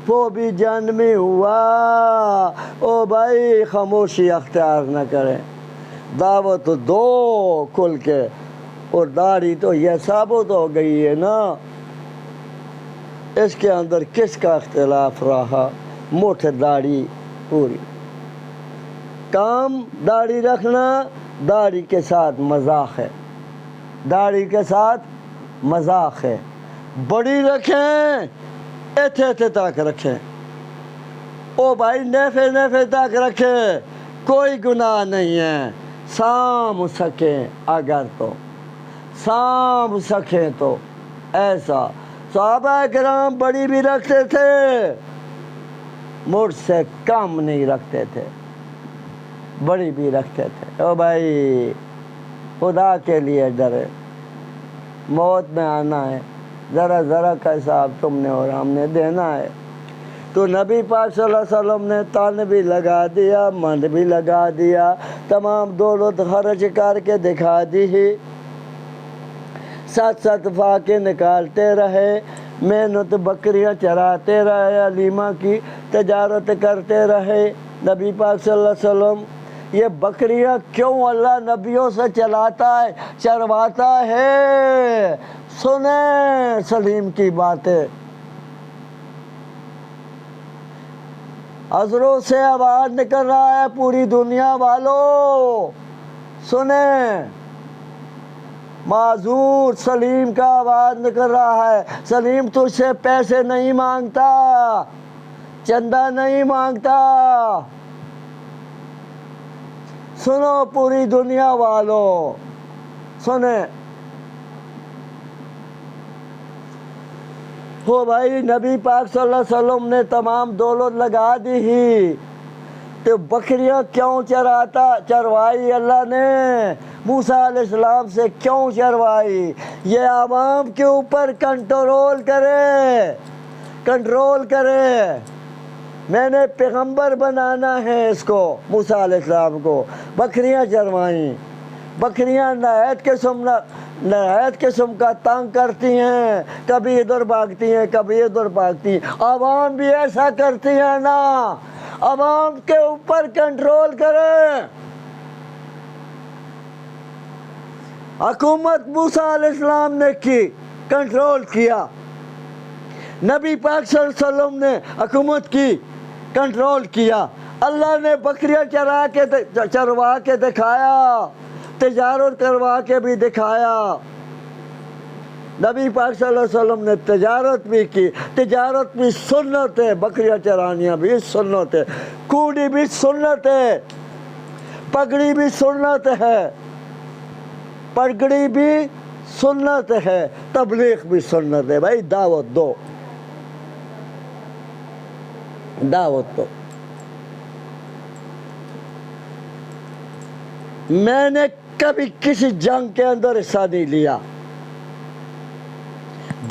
وہ بھی جانمی ہوا۔ او بھائی خاموشی اختیار نہ کریں، دعوت دو کھل کے۔ اور داڑھی تو یہ ثابت ہو گئی ہے نا، اس کے اندر کس کا اختلاف رہا؟ مٹھ داڑھی پوری، کام داڑھی رکھنا داڑھی کے ساتھ مذاق ہے، داڑھی کے ساتھ مذاق ہے۔ بڑی رکھیں، ایتھے ایتھے تک رکھیں، او بھائی نیفے نیفے تک رکھیں، کوئی گناہ نہیں ہے، سام سکیں اگر تو، سام سکیں تو ایسا۔ صحابہ کرام بڑی بھی رکھتے تھے، مجھ سے کم نہیں رکھتے تھے، بڑی بھی رکھتے تھے۔ او بھائی خدا کے لیے ڈرے، موت میں آنا ہے، ذرا ذرا کا حساب تم نے اور ہم نے دینا ہے۔ تو نبی پاک صلی اللہ علیہ وسلم نے تن بھی لگا دیا، من بھی لگا دیا، تمام دولت خرچ کر کے دکھا دی ہی، 7 فاقے نکالتے رہے، محنت بکریاں چراتے رہے، علیمہ کی تجارت کرتے رہے۔ نبی پاک صلی اللہ علیہ وسلم یہ بکریاں کیوں اللہ نبیوں سے چلاتا ہے، چرواتا ہے؟ سنیں سلیم کی باتیں، عذروں سے آواز نکل رہا ہے پوری دنیا والوں، سنیں، معذور سلیم کا آواز نکل رہا ہے۔ سلیم تجھ سے پیسے نہیں مانگتا، چندہ نہیں مانگتا، سنو پوری دنیا والوں، سنیں۔ ہو بھائی نبی پاک صلی اللہ علیہ وسلم نے تمام دولت لگا دی ہی، تو بکریاں کیوں چروائی اللہ نے؟ موسیٰ علیہ السلام سے کیوں چروائی؟ یہ عوام کے اوپر کنٹرول کرے۔ میں نے پیغمبر بنانا ہے اس کو، موسیٰ علیہ السلام کو۔ بکریاں چروائیں، بکریاں نہایت قسم کا تنگ کرتی ہیں، کبھی ادھر بھاگتی ہیں کبھی ادھر بھاگتی ہیں۔ عوام بھی ایسا کرتی ہیں نا، عوام کے اوپر کنٹرول کریں۔ حکومت موسیٰ علیہ السلام نے کی، کنٹرول کیا، نبی پاک صلی اللہ علیہ وسلم نے حکومت کی، کنٹرول کیا۔ اللہ نے بکریاں چروا کے دکھایا، تجارت کروا کے بھی دکھایا۔ نبی پاک صلی اللہ علیہ وسلم نے تجارت بھی کی، تجارت بھی سنت ہے، بکریاں چرانیاں بھی سنت ہے، کوڑی بھی سنت ہے، پگڑی بھی سنت ہے، پگڑی بھی سنت ہے، تبلیغ بھی سنت ہے۔ بھائی دعوت دو، دعوت دو۔ میں نے کبھی کسی جنگ کے اندر حصہ نہیں لیا،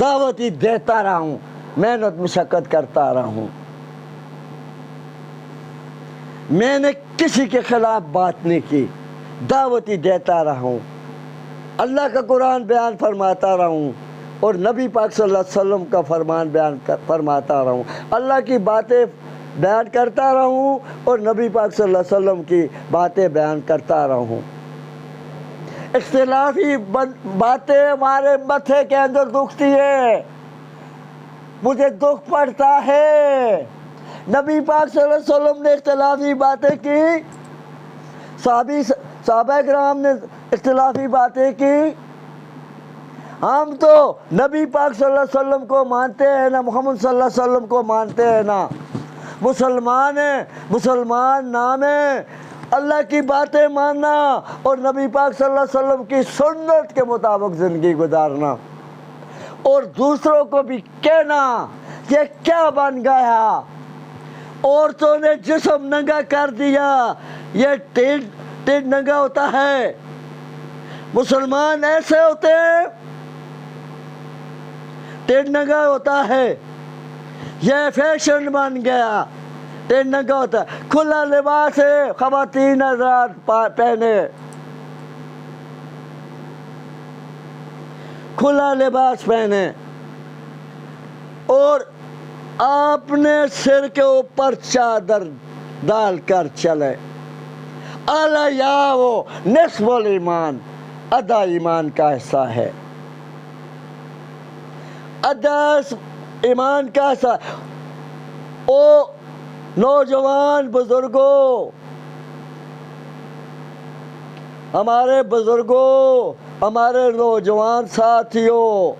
دعوت ہی دیتا رہا ہوں، محنت مشقت کرتا رہا ہوں، میں نے کسی کے خلاف بات نہیں کی، دعوت ہی دیتا رہا ہوں، اللہ کا قرآن بیان فرماتا رہا ہوں، اور نبی پاک صلی اللہ علیہ وسلم کا فرمان بیان فرماتا رہا ہوں، اللہ کی باتیں بیان کرتا رہا ہوں، اور نبی پاک صلی اللہ علیہ وسلم کی باتیں بیان کرتا رہا ہوں۔ اختلافی باتیں ہمارے متھے کے اندر دکھتی ہے، مجھے دکھ پڑتا ہے۔ نبی پاک صلی اللہ علیہ وسلم نے اختلافی باتیں کی، صحابہ کرام نے اختلافی باتیں کی، ہم تو نبی پاک صلی اللہ علیہ وسلم کو مانتے ہیں نا، محمد صلی اللہ علیہ وسلم کو مانتے ہیں نا، مسلمان ہیں، مسلمان نام ہے، اللہ کی باتیں ماننا اور نبی پاک صلی اللہ علیہ وسلم کی سنت کے مطابق زندگی گزارنا، اور دوسروں کو بھی کہنا یہ کیا بن گیا، عورتوں نے جسم ننگا کر دیا، یہ ٹیڑھ ننگا ہوتا ہے، مسلمان ایسے ہوتے ہیں، ٹیڑھ ننگا ہوتا ہے، یہ فیشن بن گیا، ٹیڑھ ننگا ہوتا ہے، کھلا لباس ہے، خواتین حضرات پہنے، کھلا لباس پہنے، اور اپنے سر کے اوپر چادر ڈال کر چلے، اعلی یا وہ نصف الایمان، آدھا ایمان کا حصہ ہے، آدھا ایمان کا حصہ۔ او نوجوان بزرگوں، ہمارے بزرگوں، ہمارے نوجوان ساتھیوں،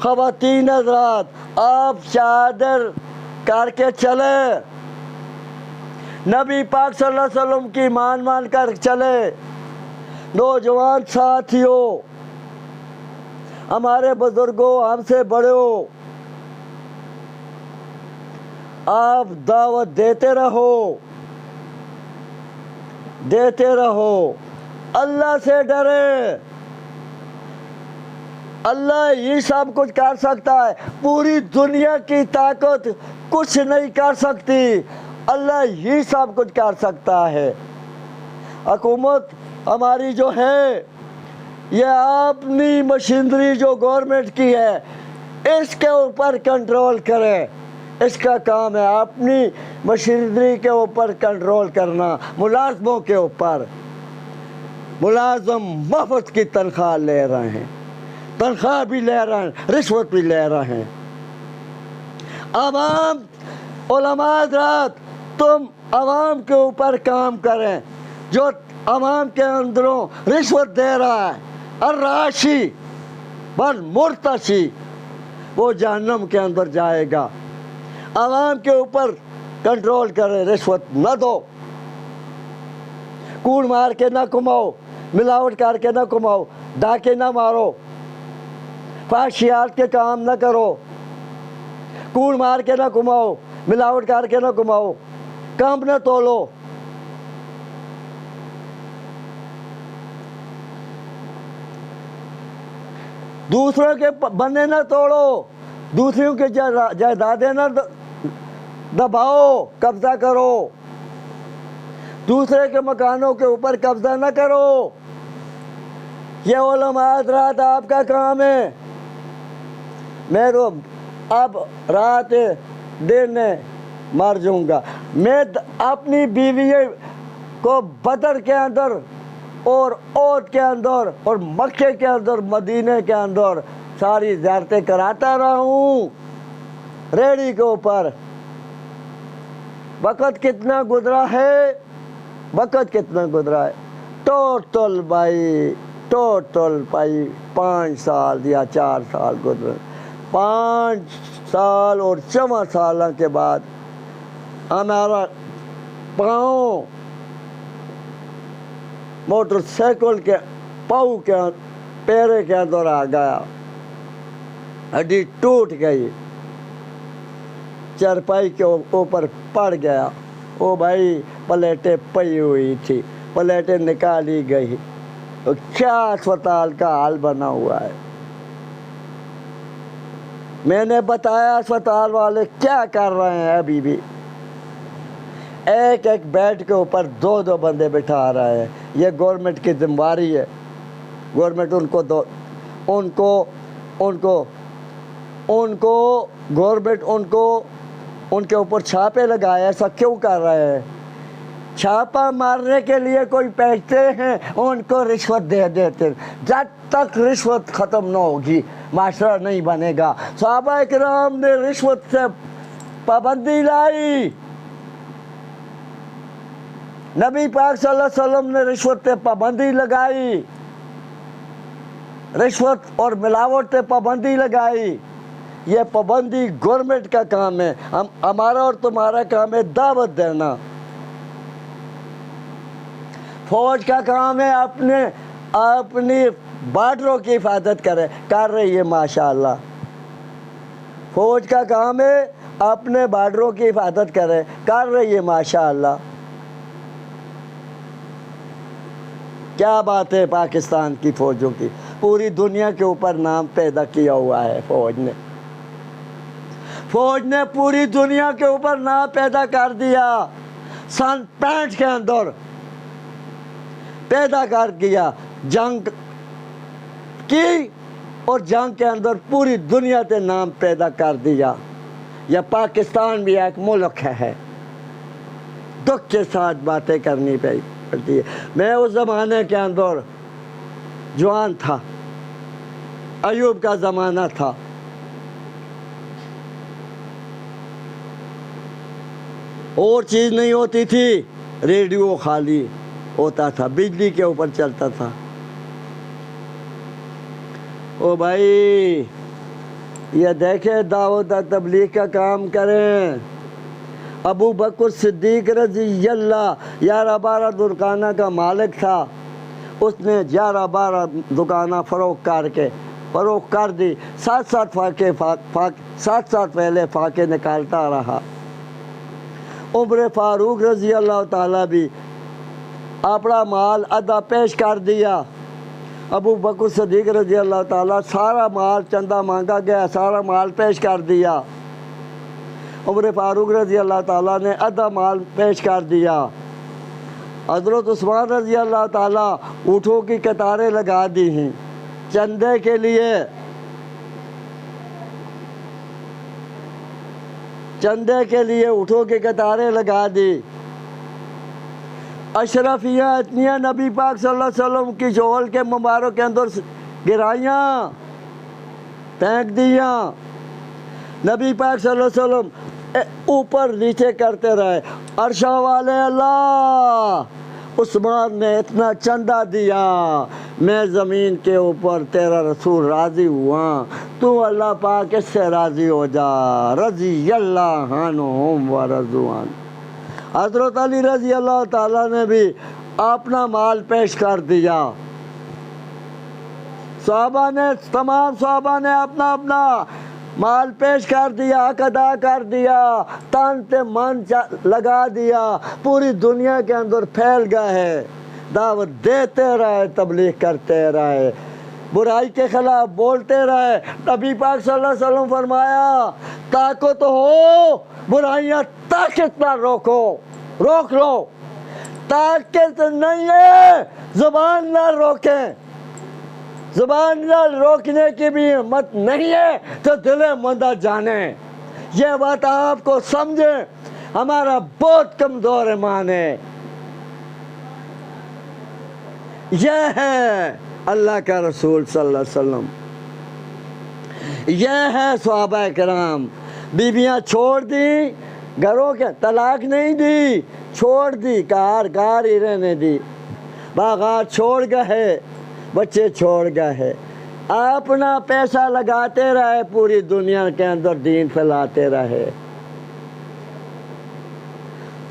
خواتین حضرات، آپ چادر کر کے چلے، نبی پاک صلی اللہ علیہ وسلم کی مان کر چلے۔ نوجوان ساتھیوں، ہمارے بزرگوں، ہم سے بڑوں، آپ دعوت دیتے رہو، دیتے رہو۔ اللہ سے ڈرے، اللہ ہی سب کچھ کر سکتا ہے، پوری دنیا کی طاقت کچھ نہیں کر سکتی، اللہ ہی سب کچھ کر سکتا ہے۔ حکومت ہماری جو ہے، یہ اپنی مشینری جو گورنمنٹ کی ہے، اس کے اوپر کنٹرول کرے، اس کا کام ہے اپنی مشینری کے اوپر کنٹرول کرنا، ملازموں کے اوپر۔ ملازم مفت کی تنخواہ لے رہے ہیں، تنخواہ بھی لے رہے ہیں، رشوت بھی لے رہے ہیں۔ عوام، علماء حضرات، تم عوام کے اوپر کام کریں۔ جو عوام کے اندروں رشوت دے رہا ہے، الراشی بل مرتشی، وہ جہنم کے اندر جائے گا۔ عوام کے اوپر کنٹرول کریں، رشوت نہ دو، کوڑ مار کے نہ کماؤ، ملاوٹ کر کے نہ کماؤ، ڈاکے نہ مارو، فحشیات کے کام نہ کرو، کوڑ مار کے نہ کماؤ، ملاوٹ کر کے نہ کماؤ، کام نہ تولو۔ دوسروں کے بنے نہ توڑو، دوسروں کے جائیدادیں نہ دباؤ، قبضہ کرو، دوسرے کے مکانوں کے اوپر قبضہ نہ کرو۔ یہ علماء حضرات آپ کا کام ہے۔ میں تو اب رات دن مر جاؤں گا، میں اپنی بیوی کو بدر کے اندر اور عہد کے اندر اور مکے کے اندر، مدینے کے اندر ساری زیارتیں کراتا رہا ہوں ریڑھی کے اوپر۔ وقت کتنا گزرا ہے، وقت کتنا گزرا ہے، ٹوٹل بھائی 5 سال یا 4 سال گزرے، 5 سال اور 4 سالوں کے بعد ہمارا پاؤں موٹر سائیکل کے پاؤں کے پیرے کے اندر آ گیا، ہڈی ٹوٹ گئی، چارپائی کے اوپر پڑ گیا۔ او بھائی، پلیٹیں پئی ہوئی تھی، پلیٹیں نکالی گئی، کیا اسپتال کا حال بنا ہوا ہے۔ میں نے بتایا اسپتال والے کیا کر رہے ہیں، ابھی بھی ایک بیڈ کے اوپر 2 بندے بٹھا رہے ہیں۔ یہ گورنمنٹ کی ذمہ داری ہے، گورنمنٹ ان کے اوپر چھاپے لگائے۔ ایسا کیوں کر رہے ہیں؟ چھاپا مارنے کے لیے کوئی پیسے ہیں، ان کو رشوت دے دیتے۔ جب تک رشوت ختم نہ ہوگی معاشرہ نہیں بنے گا۔ صحابہ کرام نے رشوت سے پابندی لائی، نبی پاک صلی اللہ علیہ وسلم نے رشوت پہ پابندی لگائی، رشوت اور ملاوٹ پہ پابندی لگائی۔ یہ پابندی گورنمنٹ کا کام ہے، ہمارا اور تمہارا کام ہے دعوت دینا۔ فوج کا کام ہے اپنی بارڈروں کی حفاظت کر رہی ہے، ماشاءاللہ۔ فوج کا کام ہے اپنے بارڈروں کی حفاظت کر رہی ہے، ماشاءاللہ۔ کیا بات ہے پاکستان کی فوجوں کی، پوری دنیا کے اوپر نام پیدا کیا ہوا ہے فوج نے پوری دنیا کے اوپر نام پیدا کر دیا۔ سن 65 کے اندر پیدا کر دیا، جنگ کی اور جنگ کے اندر پوری دنیا سے نام پیدا کر دیا۔ یہ پاکستان بھی ایک ملک ہے، دکھ کے ساتھ باتیں کرنی پڑتی ہے۔ میں اس زمانے کے اندر جوان تھا، ایوب کا زمانہ تھا، اور چیز نہیں ہوتی تھی، ریڈیو خالی ہوتا تھا، بجلی کے اوپر چلتا تھا۔ او بھائی یہ دیکھیں دعوت و تبلیغ کا کام کریں۔ ابو بکر صدیق رضی اللہ 11-12 دکانہ کا مالک تھا، اس نے 11-12 دکانہ فروخت کر دی، 7 پہلے فاقے نکالتا رہا۔ عمر فاروق رضی اللہ تعالیٰ بھی اپنا مال آدھا پیش کر دیا۔ ابو بکر صدیق رضی اللہ تعالیٰ سارا مال، چندہ مانگا گیا، سارا مال پیش کر دیا۔ عمر فاروق رضی اللہ تعالیٰ نے آدھا مال پیش کر دیا۔ حضرت عثمان رضی اللہ تعالیٰ اونٹوں کی قطاریں لگا دی ہیں چندے کے لیے، اونٹوں کی قطاریں لگا دی۔ اشرفیاں اتنیاں نبی پاک صلی اللہ علیہ وسلم کی جھول کے مبارک کے اندر گرائیاں، پھینک دیا۔ نبی پاک صلی اللہ علیہ وسلم اوپر نیچے کرتے رہے، عرشہ والے اللہ، عثمان نے اتنا چندہ دیا، میں زمین کے اوپر تیرا رسول راضی ہوا، تو اللہ پاک اس سے راضی ہو جا، رضی اللہ عنہم ورضوا عنہ۔ حضرت علی رضی اللہ تعالیٰ نے بھی اپنا مال پیش کر دیا۔ تمام صحابہ نے اپنا مال پیش کر دیا، حق ادا کر دیا، تن پہ من لگا دیا، پوری دنیا کے اندر پھیل گئے ہے، دعوت دیتے رہے، تبلیغ کرتے رہے، برائی کے خلاف بولتے رہے۔ نبی پاک صلی اللہ علیہ وسلم فرمایا طاقت ہو برائیاں طاقت نہ روک لو، طاقت نہیں ہے زبان نہ روکیں، زبان نہ روکنے کی بھی ہمت نہیں ہے تو دل مندہ جانے۔ یہ بات آپ کو سمجھیں، ہمارا بہت کمزور ایمان ہے۔ یہ ہے اللہ کا رسول صلی اللہ علیہ وسلم، یہ ہے صحابہ کرام۔ بیویاں چھوڑ دی، گھروں کے طلاق نہیں دی، چھوڑ دی، کار ہی رہنے دی، باغات چھوڑ گئے، بچے چھوڑ گئے، اپنا پیسہ لگاتے رہے، پوری دنیا کے اندر دین پھیلاتے رہے،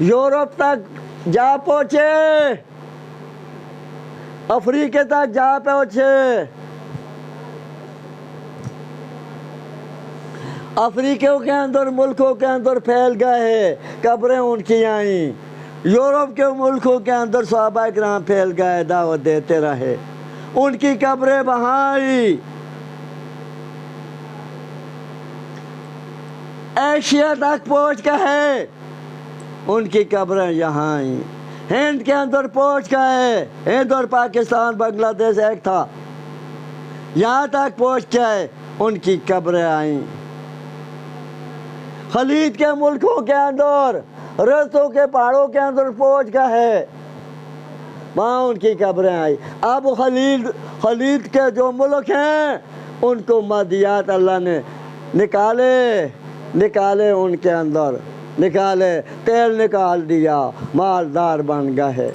یورپ تک جا پہنچے، افریقہ تک جا پہنچے، افریقہ کے اندر ملکوں کے اندر پھیل گئے، قبریں ان کی آئیں، یورپ کے ملکوں کے اندر صحابہ کرام پھیل گئے، دعوت دیتے رہے، ان کی قبریں وہاں آئی، ایشیا تک پہنچ گئے، ان کی قبریں یہاں آئیں، ہند کے اندر پہنچ گئے، ہند اور پاکستان بنگلہ دیش ایک تھا، یہاں تک پہنچ گئے، ان کی قبریں آئیں، خلیج کے ملکوں کے اندر، رستوں کے پہاڑوں کے اندر پہنچ گئے، وہاں ان کی قبریں آئی۔ اب خلیج کے جو ملک ہیں ان کو مادیات اللہ نے نکالے ان کے اندر، تیل نکال دیا، مالدار بن گئے۔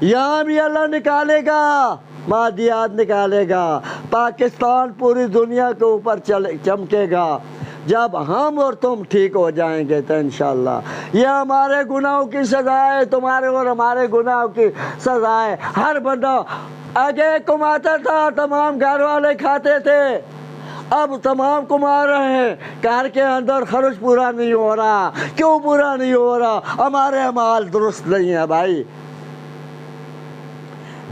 یہاں بھی اللہ نکالے گا، مادیات نکالے گا، پاکستان پوری دنیا کے اوپر چمکے گا جب ہم اور تم ٹھیک ہو جائیں گے تو انشاءاللہ۔ یہ ہمارے گناہوں کی سزا ہے، تمہارے اور ہمارے گناہوں کی سزا ہے۔ ہر بندہ آگے کماتا تھا، تمام گھر والے کھاتے تھے، اب تمام کما رہے ہیں، گھر کے اندر خرچ پورا نہیں ہو رہا۔ کیوں پورا نہیں ہو رہا؟ ہمارے اعمال درست نہیں ہے بھائی۔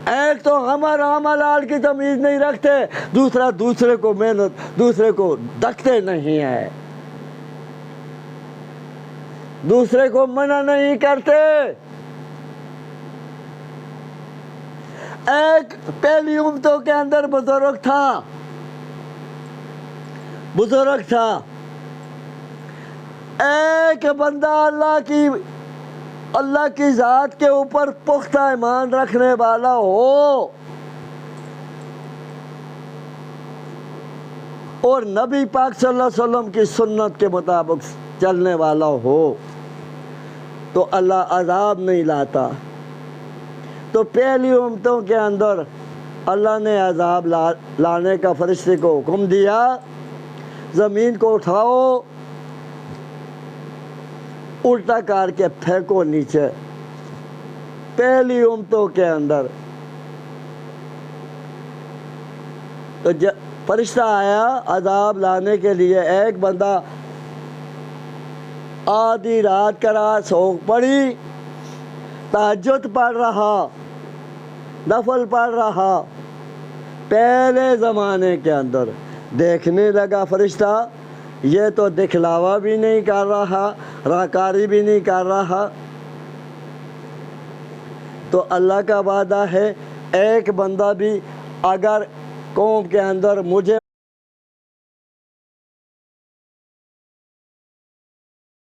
ایک تو ہمارا حلال کی تمیز نہیں رکھتے، دوسرے کو محنت، دوسرے کو دکھتے نہیں ہے، دوسرے کو منع نہیں کرتے۔ ایک پہلی امتوں کے اندر بزرگ تھا، ایک بندہ اللہ کی ذات کے اوپر پختہ ایمان رکھنے والا ہو اور نبی پاک صلی اللہ علیہ وسلم کی سنت کے مطابق چلنے والا ہو تو اللہ عذاب نہیں لاتا۔ تو پہلی امتوں کے اندر اللہ نے عذاب لانے کا فرشتے کو حکم دیا، زمین کو اٹھاؤ، الٹا کر کے پھینکو نیچے، پہلی امتوں کے اندر۔ تو فرشتہ آیا عذاب لانے کے لیے، ایک بندہ آدھی رات کا رات سو پڑی، تہجد پڑھ رہا، نفل پڑھ رہا، پہلے زمانے کے اندر دیکھنے لگا فرشتہ یہ تو دکھلاوا بھی نہیں کر رہا، راکاری بھی نہیں کر رہا۔ تو اللہ کا وعدہ ہے ایک بندہ بھی اگر قوم کے اندر مجھے